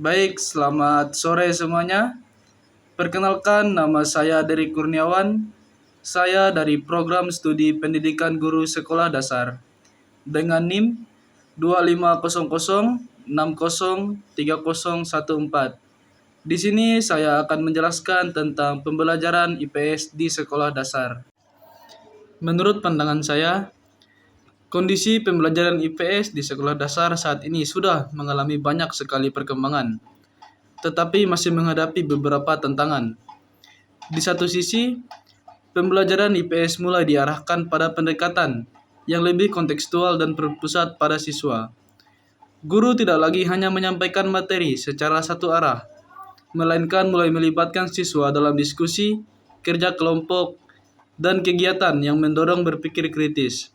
Baik, selamat sore semuanya. Perkenalkan, nama saya Dery Kurniawan. Saya dari Program Studi Pendidikan Guru Sekolah Dasar dengan NIM 2500603014. Di sini saya akan menjelaskan tentang pembelajaran IPS di sekolah dasar. Menurut pandangan saya, kondisi pembelajaran IPS di sekolah dasar saat ini sudah mengalami banyak sekali perkembangan, tetapi masih menghadapi beberapa tantangan. Di satu sisi, pembelajaran IPS mulai diarahkan pada pendekatan yang lebih kontekstual dan berpusat pada siswa. Guru tidak lagi hanya menyampaikan materi secara satu arah, melainkan mulai melibatkan siswa dalam diskusi, kerja kelompok, dan kegiatan yang mendorong berpikir kritis.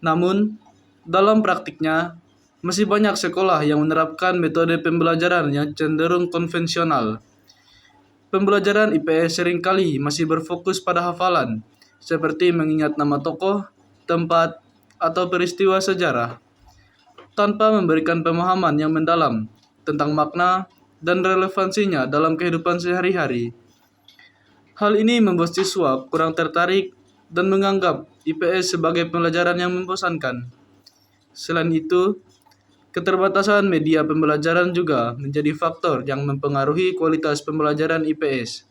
Namun, dalam praktiknya, masih banyak sekolah yang menerapkan metode pembelajaran yang cenderung konvensional. Pembelajaran IPS seringkali masih berfokus pada hafalan, seperti mengingat nama tokoh, tempat, atau peristiwa sejarah, tanpa memberikan pemahaman yang mendalam tentang makna dan relevansinya dalam kehidupan sehari-hari. Hal ini membuat siswa kurang tertarik dan menganggap IPS sebagai pembelajaran yang membosankan. Selain itu, keterbatasan media pembelajaran juga menjadi faktor yang mempengaruhi kualitas pembelajaran IPS.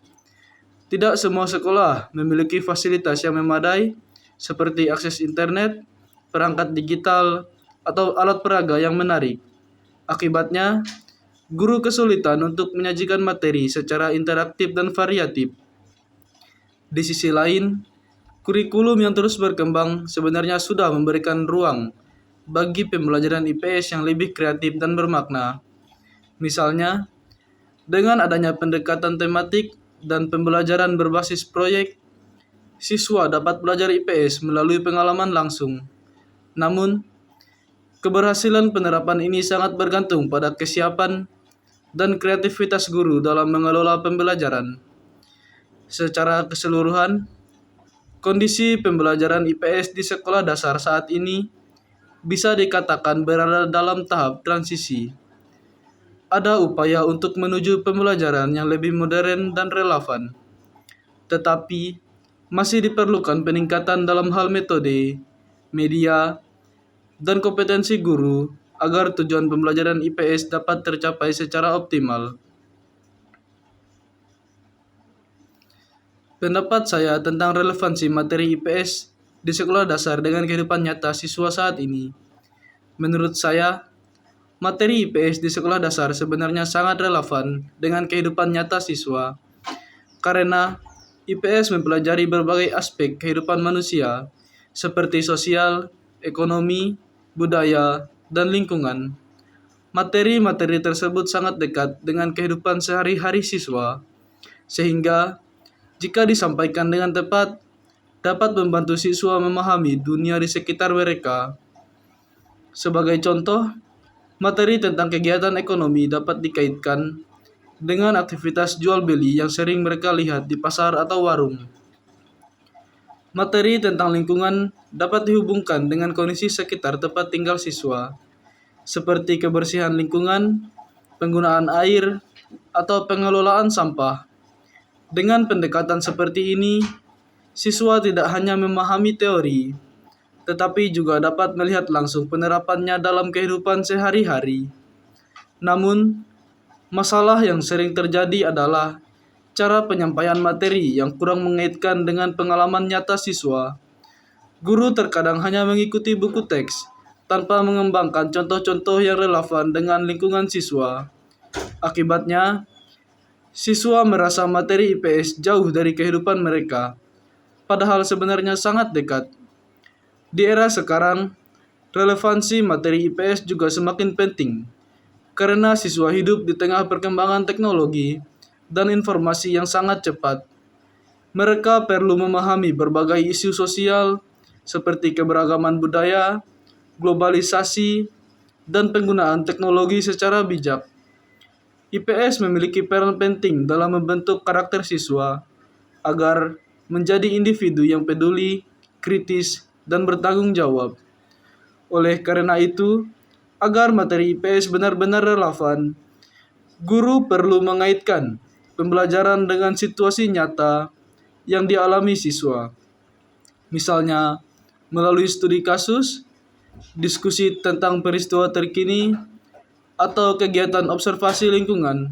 Tidak semua sekolah memiliki fasilitas yang memadai, seperti akses internet, perangkat digital, atau alat peraga yang menarik. Akibatnya, guru kesulitan untuk menyajikan materi secara interaktif dan variatif. Di sisi lain, kurikulum yang terus berkembang sebenarnya sudah memberikan ruang bagi pembelajaran IPS yang lebih kreatif dan bermakna. Misalnya, dengan adanya pendekatan tematik dan pembelajaran berbasis proyek, siswa dapat belajar IPS melalui pengalaman langsung. Namun, keberhasilan penerapan ini sangat bergantung pada kesiapan dan kreativitas guru dalam mengelola pembelajaran. Secara keseluruhan, kondisi pembelajaran IPS di sekolah dasar saat ini bisa dikatakan berada dalam tahap transisi. Ada upaya untuk menuju pembelajaran yang lebih modern dan relevan, tetapi masih diperlukan peningkatan dalam hal metode, media, dan kompetensi guru agar tujuan pembelajaran IPS dapat tercapai secara optimal. Pendapat saya tentang relevansi materi IPS di sekolah dasar dengan kehidupan nyata siswa saat ini. Menurut saya, materi IPS di sekolah dasar sebenarnya sangat relevan dengan kehidupan nyata siswa, karena IPS mempelajari berbagai aspek kehidupan manusia, seperti sosial, ekonomi, budaya, dan lingkungan. Materi-materi tersebut sangat dekat dengan kehidupan sehari-hari siswa, sehingga jika disampaikan dengan tepat, dapat membantu siswa memahami dunia di sekitar mereka. Sebagai contoh, materi tentang kegiatan ekonomi dapat dikaitkan dengan aktivitas jual beli yang sering mereka lihat di pasar atau warung. Materi tentang lingkungan dapat dihubungkan dengan kondisi sekitar tempat tinggal siswa, seperti kebersihan lingkungan, penggunaan air, atau pengelolaan sampah. Dengan pendekatan seperti ini, siswa tidak hanya memahami teori, tetapi juga dapat melihat langsung penerapannya dalam kehidupan sehari-hari. Namun, masalah yang sering terjadi adalah cara penyampaian materi yang kurang mengaitkan dengan pengalaman nyata siswa. Guru terkadang hanya mengikuti buku teks, tanpa mengembangkan contoh-contoh yang relevan dengan lingkungan siswa. Akibatnya, siswa merasa materi IPS jauh dari kehidupan mereka, padahal sebenarnya sangat dekat. Di era sekarang, relevansi materi IPS juga semakin penting, karena siswa hidup di tengah perkembangan teknologi dan informasi yang sangat cepat. Mereka perlu memahami berbagai isu sosial, seperti keberagaman budaya, globalisasi, dan penggunaan teknologi secara bijak. IPS memiliki peran penting dalam membentuk karakter siswa agar menjadi individu yang peduli, kritis, dan bertanggung jawab. Oleh karena itu, agar materi IPS benar-benar relevan, Guru perlu mengaitkan pembelajaran dengan situasi nyata yang dialami siswa. Misalnya, melalui studi kasus, diskusi tentang peristiwa terkini, atau kegiatan observasi lingkungan.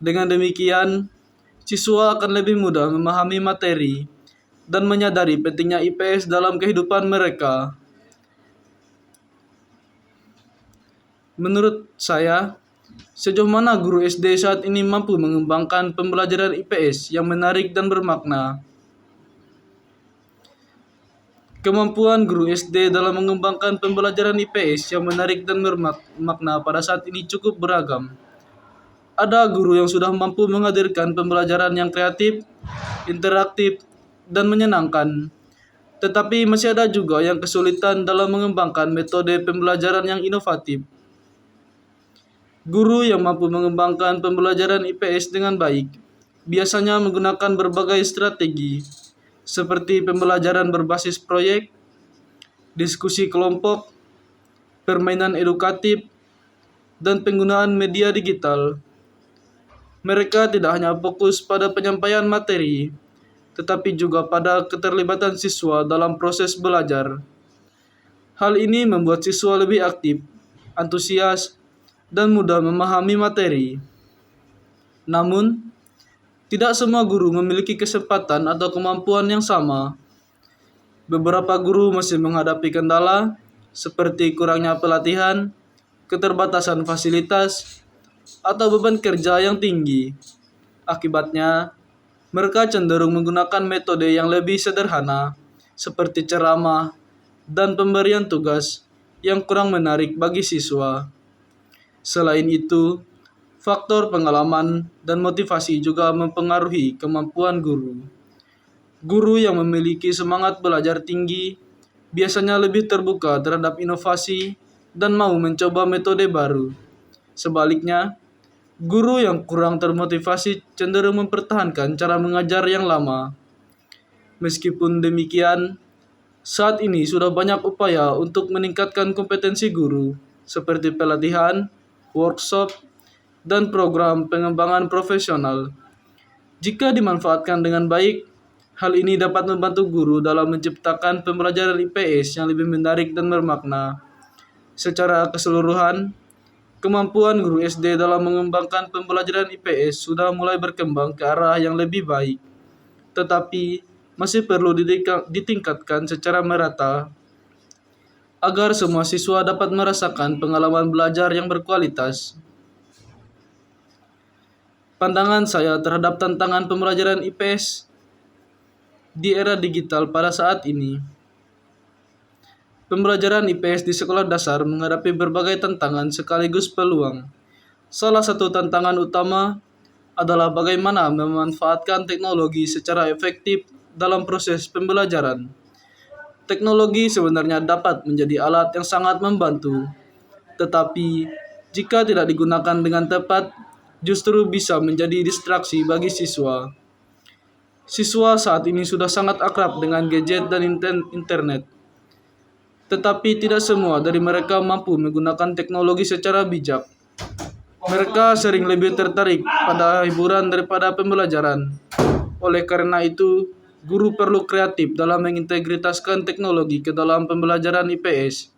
Dengan demikian, siswa akan lebih mudah memahami materi dan menyadari pentingnya IPS dalam kehidupan mereka. Menurut saya, sejauh mana guru SD saat ini mampu mengembangkan pembelajaran IPS yang menarik dan bermakna? Kemampuan guru SD dalam mengembangkan pembelajaran IPS yang menarik dan bermakna pada saat ini cukup beragam. Ada guru yang sudah mampu menghadirkan pembelajaran yang kreatif, interaktif, dan menyenangkan. Tetapi masih ada juga yang kesulitan dalam mengembangkan metode pembelajaran yang inovatif. Guru yang mampu mengembangkan pembelajaran IPS dengan baik biasanya menggunakan berbagai strategi, seperti pembelajaran berbasis proyek, diskusi kelompok, permainan edukatif, dan penggunaan media digital. Mereka tidak hanya fokus pada penyampaian materi, tetapi juga pada keterlibatan siswa dalam proses belajar. Hal ini membuat siswa lebih aktif, antusias, dan mudah memahami materi. Namun, tidak semua guru memiliki kesempatan atau kemampuan yang sama. Beberapa guru masih menghadapi kendala, seperti kurangnya pelatihan, keterbatasan fasilitas, atau beban kerja yang tinggi. Akibatnya, mereka cenderung menggunakan metode yang lebih sederhana, seperti ceramah dan pemberian tugas yang kurang menarik bagi siswa. Selain itu, faktor pengalaman dan motivasi juga mempengaruhi kemampuan guru. Guru yang memiliki semangat belajar tinggi biasanya lebih terbuka terhadap inovasi dan mau mencoba metode baru. Sebaliknya, guru yang kurang termotivasi cenderung mempertahankan cara mengajar yang lama. Meskipun demikian, saat ini sudah banyak upaya untuk meningkatkan kompetensi guru, seperti pelatihan, workshop, dan program pengembangan profesional. Jika dimanfaatkan dengan baik, hal ini dapat membantu guru dalam menciptakan pembelajaran IPS yang lebih menarik dan bermakna. Secara keseluruhan, kemampuan guru SD dalam mengembangkan pembelajaran IPS sudah mulai berkembang ke arah yang lebih baik, tetapi masih perlu ditingkatkan secara merata agar semua siswa dapat merasakan pengalaman belajar yang berkualitas. Pandangan saya terhadap tantangan pembelajaran IPS di era digital pada saat ini. Pembelajaran IPS di sekolah dasar menghadapi berbagai tantangan sekaligus peluang. Salah satu tantangan utama adalah bagaimana memanfaatkan teknologi secara efektif dalam proses pembelajaran. Teknologi sebenarnya dapat menjadi alat yang sangat membantu, tetapi jika tidak digunakan dengan tepat, justru bisa menjadi distraksi bagi siswa. Siswa saat ini sudah sangat akrab dengan gadget dan internet, tetapi tidak semua dari mereka mampu menggunakan teknologi secara bijak. Mereka sering lebih tertarik pada hiburan daripada pembelajaran. Oleh karena itu, guru perlu kreatif dalam mengintegritaskan teknologi ke dalam pembelajaran IPS,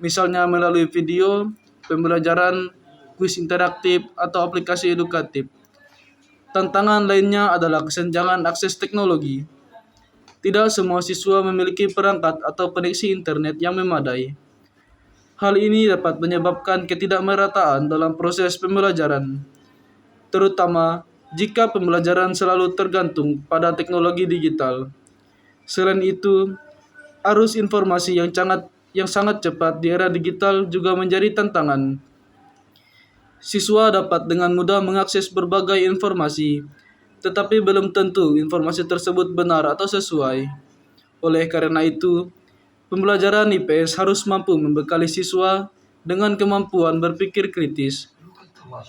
misalnya melalui video, pembelajaran, kuis interaktif, atau aplikasi edukatif. Tantangan lainnya adalah kesenjangan akses teknologi. Tidak semua siswa memiliki perangkat atau koneksi internet yang memadai. Hal ini dapat menyebabkan ketidakmerataan dalam proses pembelajaran, terutama jika pembelajaran selalu tergantung pada teknologi digital. Selain itu, arus informasi yang sangat cepat di era digital juga menjadi tantangan. Siswa dapat dengan mudah mengakses berbagai informasi, tetapi belum tentu informasi tersebut benar atau sesuai. Oleh karena itu, pembelajaran IPS harus mampu membekali siswa dengan kemampuan berpikir kritis,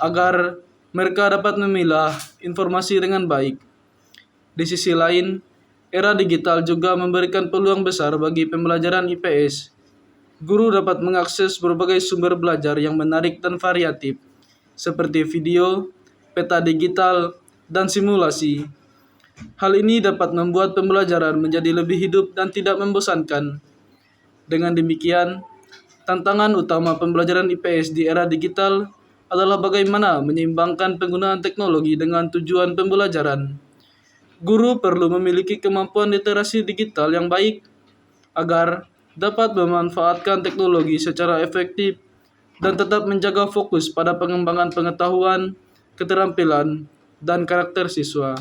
agar mereka dapat memilah informasi dengan baik. Di sisi lain, era digital juga memberikan peluang besar bagi pembelajaran IPS. Guru dapat mengakses berbagai sumber belajar yang menarik dan variatif, seperti video, peta digital, dan simulasi. Hal ini dapat membuat pembelajaran menjadi lebih hidup dan tidak membosankan. Dengan demikian, tantangan utama pembelajaran IPS di era digital adalah bagaimana menyeimbangkan penggunaan teknologi dengan tujuan pembelajaran. Guru perlu memiliki kemampuan literasi digital yang baik agar dapat memanfaatkan teknologi secara efektif dan tetap menjaga fokus pada pengembangan pengetahuan, keterampilan, dan karakter siswa.